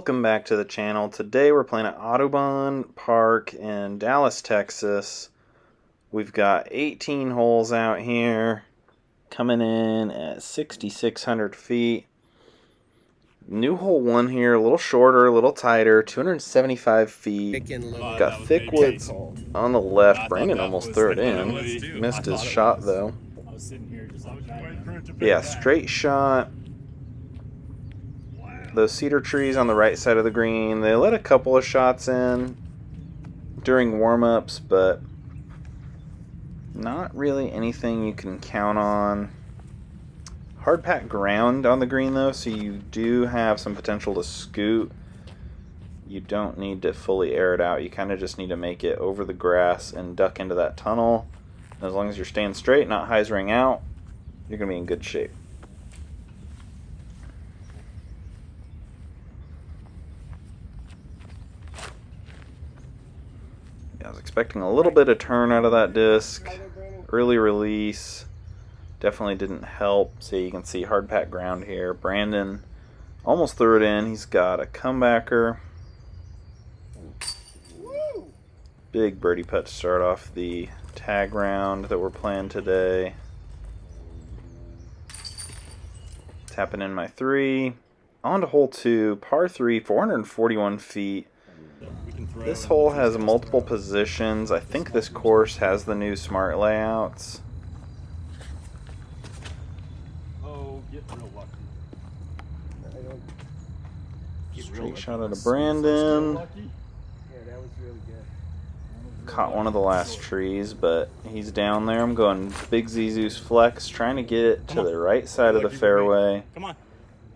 welcome back to the channel. Today we're playing at Audubon Park in Dallas, Texas. We've got 18 holes out here, coming in at 6,600 feet. New hole 1 here, a little shorter, a little tighter, 275 feet. Got thick woods on the left. Brandon almost threw it in. Missed his shot though. Yeah, straight shot. Those cedar trees on the right side of the green, they let a couple of shots in during warm-ups, but not really anything you can count on. Hard packed ground on the green though, so you do have some potential to scoot. You don't need to fully air it out. You kind of just need to make it over the grass and duck into that tunnel. And as long as you're staying straight, not hyzering out, you're going to be in good shape. I was expecting a little bit of turn out of that disc. Early release definitely didn't help. So you can see hard packed ground here. Brandon almost threw it in. He's got a comebacker. Big birdie putt to start off the tag round that we're playing today. Tapping in my 3. On to hole 2, par 3, 441 feet. This hole has multiple positions. I think this course has the new smart layouts. Oh, get real lucky. Straight shot out of Brandon. Yeah, that was really good. Caught one of the last trees, but he's down there. I'm going big Zizou's flex, trying to get it to the right side of the fairway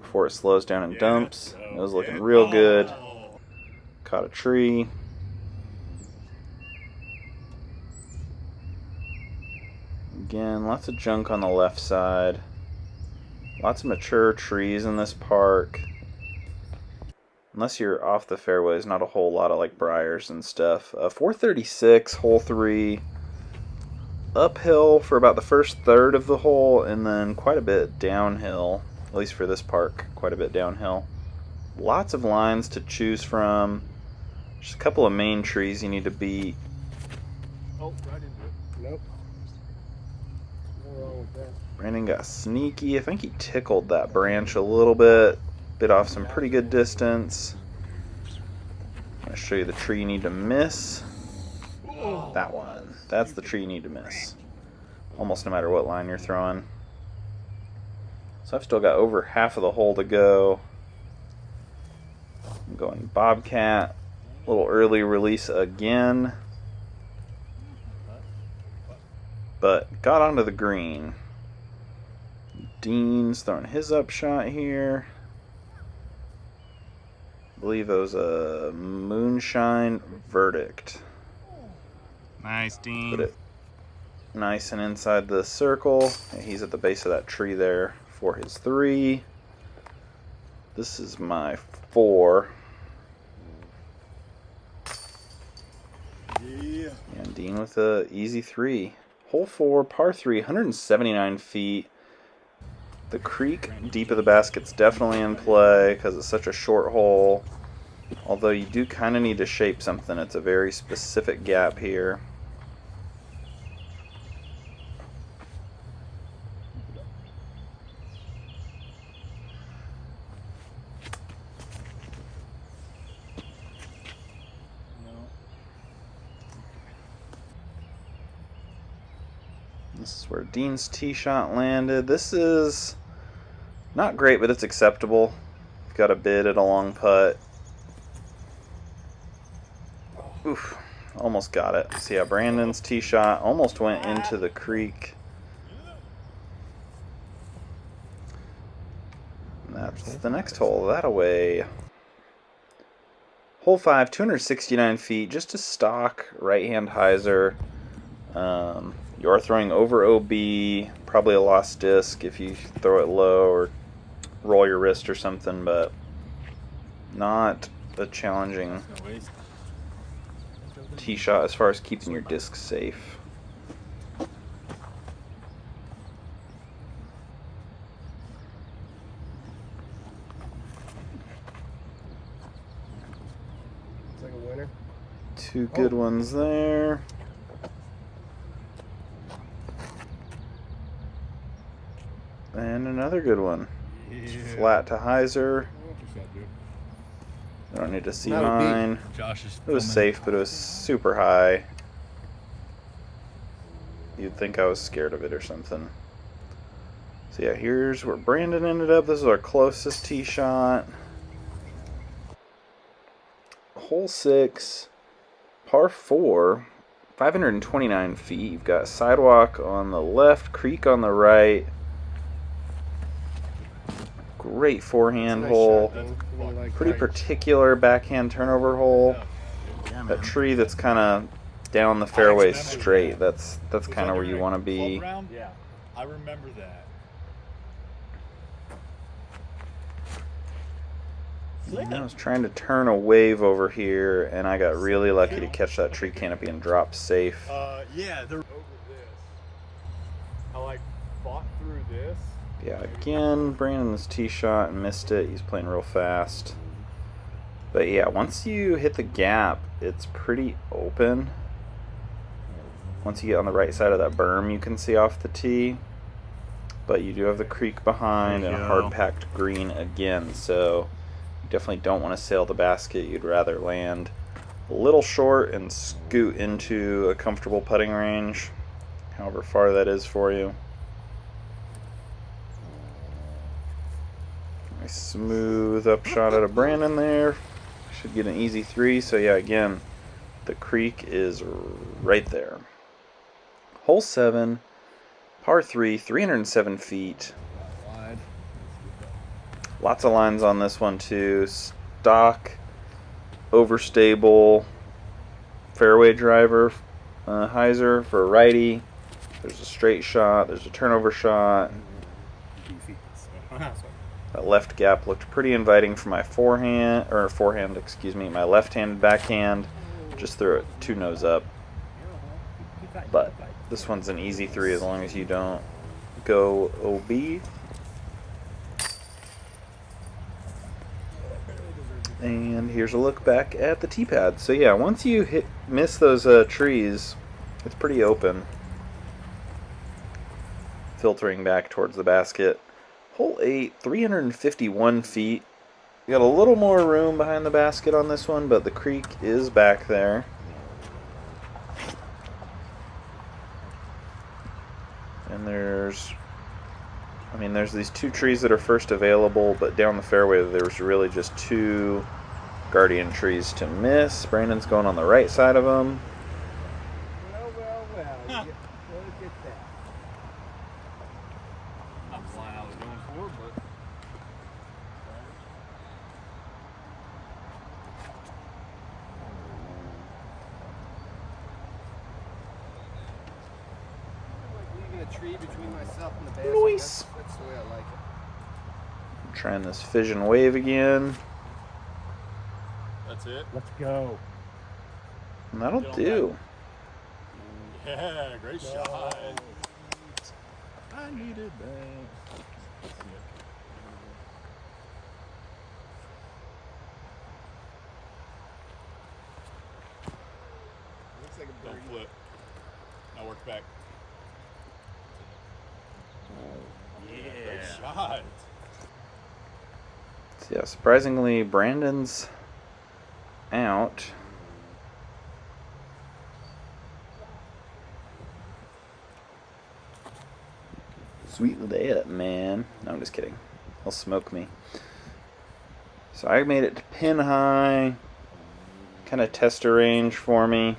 before it slows down and dumps. It was looking real good. Caught a tree. Again, lots of junk on the left side. Lots of mature trees in this park. Unless you're off the fairways, not a whole lot of like briars and stuff. 436, hole 3. Uphill for about the first third of the hole, and then quite a bit downhill. At least for this park, quite a bit downhill. Lots of lines to choose from. Just a couple of main trees you need to beat. Oh, right into it. Nope. Nothing wrong with that. Brandon got sneaky. I think he tickled that branch a little bit. Bit off some pretty good distance. I'm going to show you the tree you need to miss. That one. That's the tree you need to miss. Almost no matter what line you're throwing. So I've still got over half of the hole to go. I'm going Bobcat. A little early release again. But got onto the green. Dean's throwing his upshot here. I believe it was a moonshine verdict. Nice, Dean. Put it nice and inside the circle. He's at the base of that tree there for his 3. This is my 4. Yeah. And Dean with a easy 3. Hole 4, par 3, 179 feet. The creek deep of the basket's definitely in play because it's such a short hole. Although you do kind of need to shape something. It's a very specific gap here. This is where Dean's tee shot landed. This is not great, but it's acceptable. Got a bid at a long putt. Oof, almost got it. See how Brandon's tee shot almost went into the creek. And that's the next hole. That away. Hole 5, 269 feet. Just a stock right-hand hyzer. You are throwing over OB, probably a lost disc if you throw it low or roll your wrist or something, but not a challenging tee shot as far as keeping your disc safe. Two good ones there. And another good one. Yeah. Flat to hyzer. I don't need to see mine. Josh is It was safe, but it was super high. You'd think I was scared of it or something. So yeah, here's where Brandon ended up. This is our closest tee shot. Hole 6, par 4, 529 feet. You've got sidewalk on the left, creek on the right. Great forehand hole. Pretty particular backhand turnover hole. Yeah, That man. tree that's kind of down the fairway straight. That's kind of where you want to be. Yeah. I remember that. I was trying to turn a wave over here, and I got really lucky to catch that tree canopy and drop safe. Yeah, they're Over this. I like fought through this. Yeah, again, Brandon's tee shot and missed it. He's playing real fast. But yeah, once you hit the gap, it's pretty open. Once you get on the right side of that berm, you can see off the tee. But you do have the creek behind and a hard-packed green again, so you definitely don't want to sail the basket. You'd rather land a little short and scoot into a comfortable putting range, however far that is for you. Nice smooth up shot out of Brandon there. Should get an easy 3. So yeah, again, the creek is right there. Hole 7, par 3, 307 feet. wide. Lots of lines on this one too. Stock, overstable, fairway driver, hyzer for a righty. There's a straight shot. There's a turnover shot. That left gap looked pretty inviting for my my left-handed backhand. Just threw it 2 nose up. But this one's an easy 3 as long as you don't go OB. And here's a look back at the tee pad. So yeah, once you miss those trees, it's pretty open. Filtering back towards the basket. Hole 8, 351 feet. You got a little more room behind the basket on this one, but the creek is back there. And there's these 2 trees that are first available, but down the fairway there's really just 2 guardian trees to miss. Brandon's going on the right side of them. Well. Look at that. Not the line I was going for, but Leaving a tree between myself and the basket. Nice. That's the way I like it. Trying this fission wave again. that's it. Let's go. And that'll do. Yeah, great shot. I needed that. Looks like a Don't birdie. flip. Now work back. Yeah. Great shot. So yeah, surprisingly, Brandon's out. Sweet day, man. No, I'm just kidding. He'll smoke me. So I made it to pin high. Kind of tester range for me.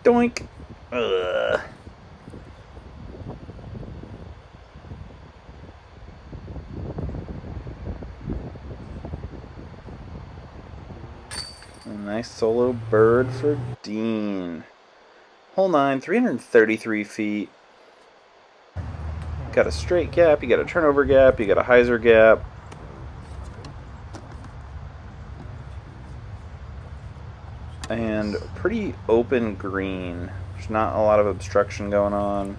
Doink. Ugh. A nice solo bird for Dean. Hole 9, 333 feet. Got a straight gap, you got a turnover gap, you got a hyzer gap. And pretty open green. There's not a lot of obstruction going on.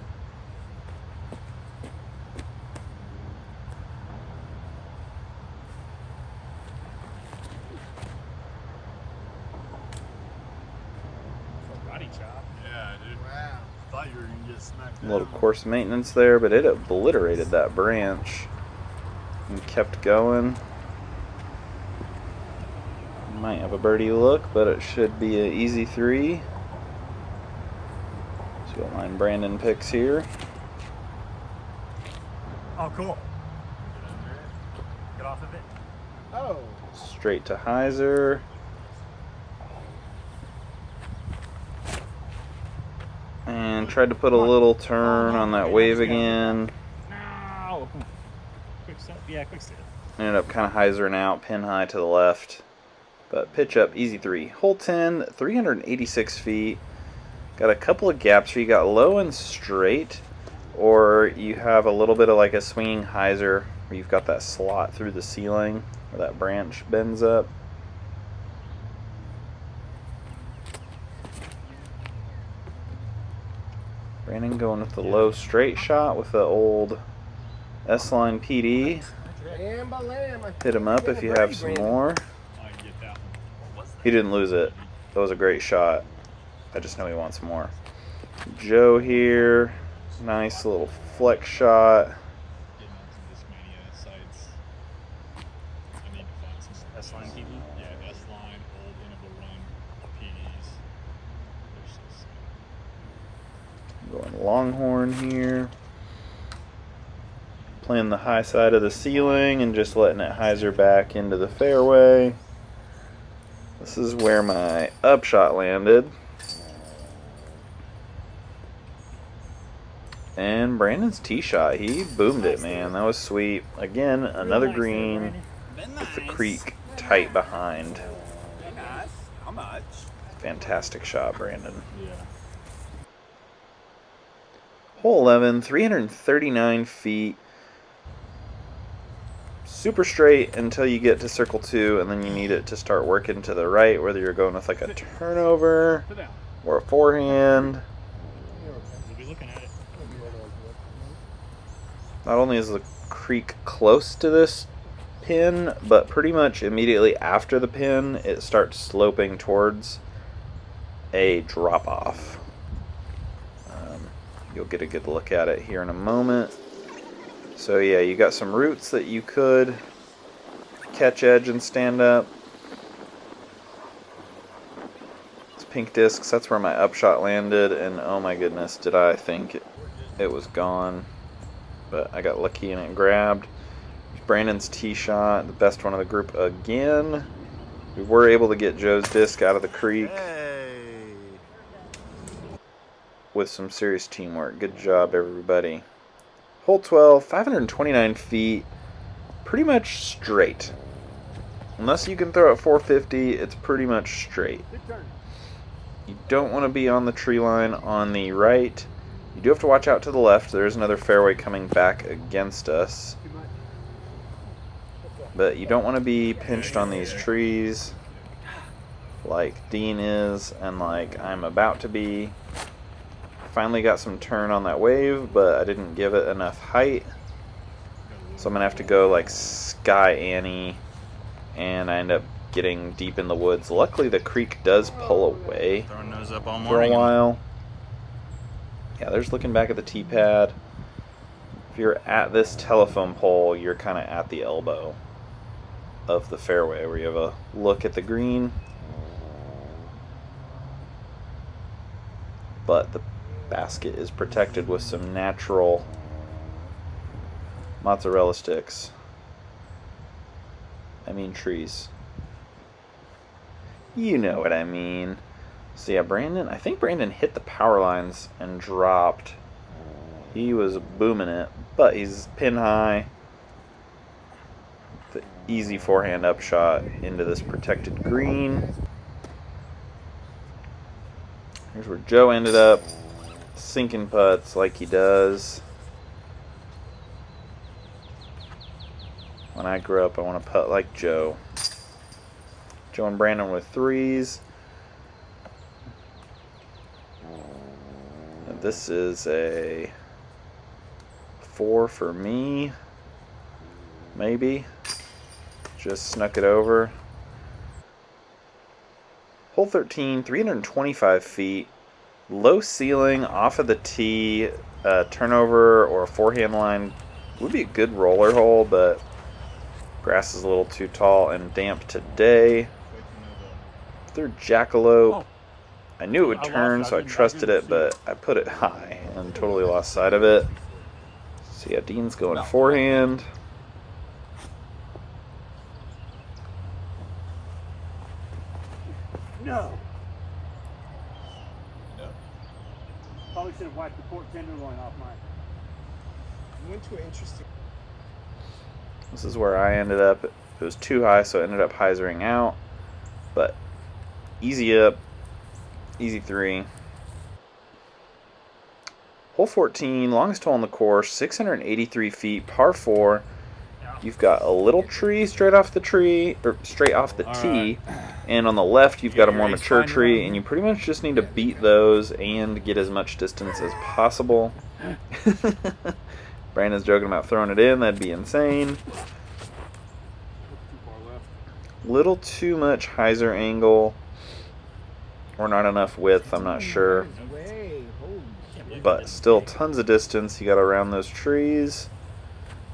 Sweet job. Yeah, dude. Wow. Thought you were gonna get smacked A down. little course maintenance there, but it obliterated that branch and kept going. Might have a birdie look, but it should be an easy 3. See what line Brandon picks here. Oh, cool. Get off of it. Oh. Straight to hyzer. And tried to put a little turn on that wave again. No. Quick step. Yeah, quick step. Ended up kind of hyzering out, pin high to the left. But pitch up, easy 3. Hole 10, 386 feet. Got a couple of gaps where you got low and straight, or you have a little bit of like a swinging hyzer where you've got that slot through the ceiling where that branch bends up. Brandon going with the low straight shot with the old S-line PD. Hit him up if you have some more. He didn't lose it. That was a great shot. I just know he wants more. Joe here. Nice little flex shot. S-line TV? Yeah, S-line, old interval run PDs. Going Longhorn here. Playing the high side of the ceiling and just letting it hyzer back into the fairway. This is where my upshot landed. And Brandon's tee shot, he boomed it, man. That was sweet. Again, another green with the creek tight behind. How much? Fantastic shot, Brandon. Yeah. Hole 11, 339 feet. Super straight until you get to circle 2, and then you need it to start working to the right, whether you're going with like a turnover or a forehand. We'll be looking at it. Not only is the creek close to this pin, but pretty much immediately after the pin, it starts sloping towards a drop-off. You'll get a good look at it here in a moment. So yeah, you got some roots that you could catch edge and stand up. It's pink discs, that's where my upshot landed, and oh my goodness, did I think it was gone. But I got lucky and it grabbed. Brandon's tee shot, the best one of the group again. We were able to get Joe's disc out of the creek with some serious teamwork. Good job, everybody. Hole 12, 529 feet, pretty much straight. Unless you can throw at 450, it's pretty much straight. You don't want to be on the tree line on the right. You do have to watch out to the left. There's another fairway coming back against us. But you don't want to be pinched on these trees like Dean is and like I'm about to be. Finally got some turn on that wave, but I didn't give it enough height. So I'm going to have to go like Sky Annie, and I end up getting deep in the woods. Luckily the creek does pull away Throwing nose up all for a morning. while. Yeah, there's looking back at the tee pad. If you're at this telephone pole, you're kind of at the elbow of the fairway where you have a look at the green. But the basket is protected with some natural mozzarella sticks. I mean trees. You know what I mean. So yeah, Brandon, I think Brandon hit the power lines and dropped. He was booming it, but he's pin high. The easy forehand upshot into this protected green. Here's where Joe ended up. Sinking putts like he does. When I grew up, I want to putt like Joe. Joe and Brandon with 3s. And this is a 4 for me. Maybe. Just snuck it over. Hole 13, 325 feet. Low ceiling off of the tee, turnover or a forehand line would be a good roller hole, but grass is a little too tall and damp today. Third jackalope. I knew it would turn, so I trusted it, but I put it high and totally lost sight of it. So yeah, Dean's going forehand. No. Probably should have wiped the port tenderloin off mine. I went to an interesting. This is where I ended up. It was too high, so it ended up hyzering out. But easy up, easy three. Hole 14, longest hole on the course, 683 feet, par 4. You've got a little tree straight off the tee, and on the left you've got a more mature tree, and you pretty much just need to beat those and get as much distance as possible. Brandon's joking about throwing it in, that'd be insane. Little too much hyzer angle, or not enough width, I'm not sure. But still tons of distance, you got around those trees.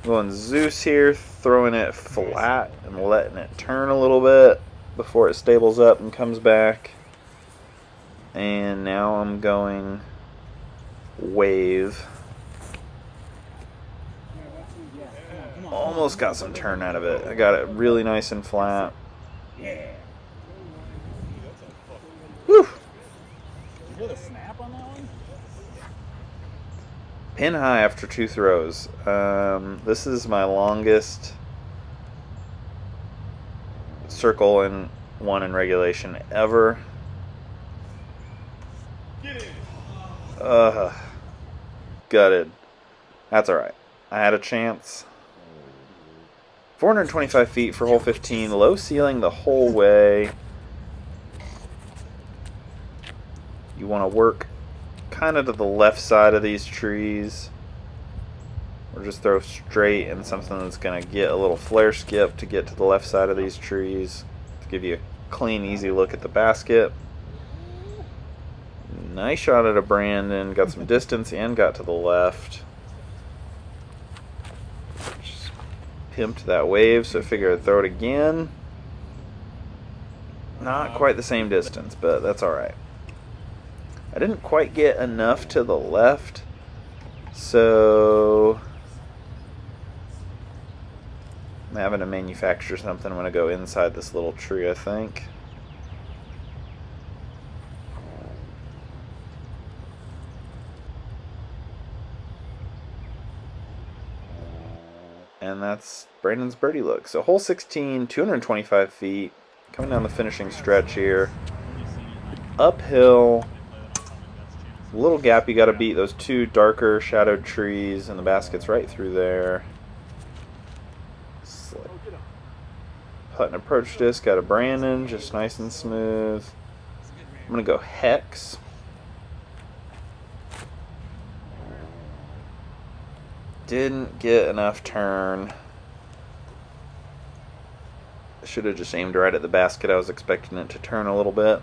Going Zeus here, throwing it flat and letting it turn a little bit before it stables up and comes back. And now I'm going wave. Almost got some turn out of it. I got it really nice and flat. Whew. Did you get a snap on that one? Pin high after 2 throws. This is my longest circle in one in regulation ever. Gutted. That's alright. I had a chance. 425 feet for hole 15. Low ceiling the whole way. You want to work kind of to the left side of these trees, or just throw straight in something that's going to get a little flare skip to get to the left side of these trees to give you a clean, easy look at the basket. Nice shot at a Brandon, got some distance and got to the left. Just pimped that wave, so I figured I'd throw it again. Not quite the same distance, but that's alright. I didn't quite get enough to the left, so I'm having to manufacture something. I'm going to go inside this little tree, I think. And that's Brandon's birdie look. So hole 16, 225 feet, coming down the finishing stretch here. Uphill. Little gap you got to beat, those 2 darker shadowed trees, and the basket's right through there. Putt and approach disc, got a Brandon, just nice and smooth. I'm going to go hex. Didn't get enough turn. Should have just aimed right at the basket. I was expecting it to turn a little bit.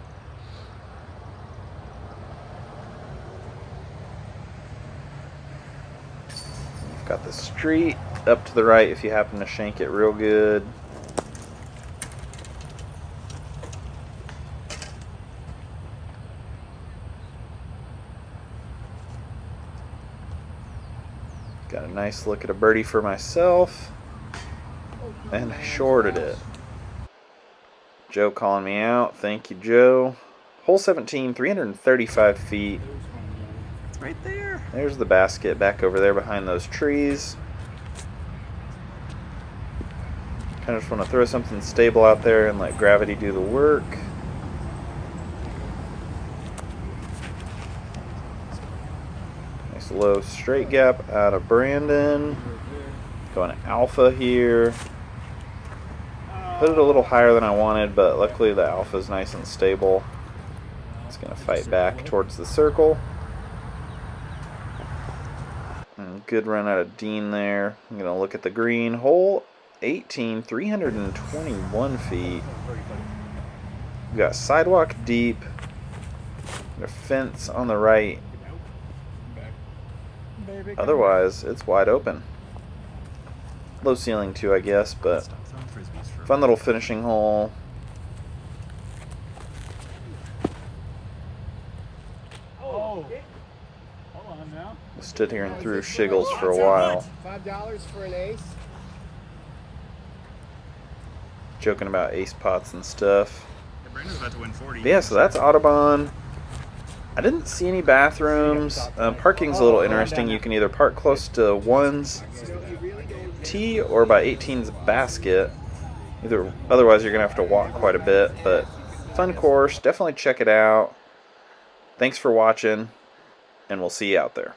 Got the street up to the right if you happen to shank it real good. Got a nice look at a birdie for myself. And I shorted it. Joe calling me out. Thank you, Joe. Hole 17, 335 feet. Right there. There's the basket back over there behind those trees. Kind of just want to throw something stable out there and let gravity do the work. Nice low straight gap out of Brandon. Going alpha here. Put it a little higher than I wanted, but luckily the alpha is nice and stable. It's going to fight back towards the circle. Good run out of Dean there. I'm going to look at the green. Hole 18, 321 feet. We've got sidewalk deep. A fence on the right. Baby, come Otherwise, it's wide open. Low ceiling too, I guess, but fun little finishing hole. Oh. Hold on now. Stood here and threw shiggles for a while, $5 for an ace. joking about ace pots and stuff. Yeah, Brandon's about to win 40. But yeah, so that's Audubon. I didn't see any bathrooms. Parking's a little interesting. You can either park close to 1's tee or by 18's basket. Otherwise, you're going to have to walk quite a bit. But fun course. Definitely check it out. Thanks for watching, and we'll see you out there.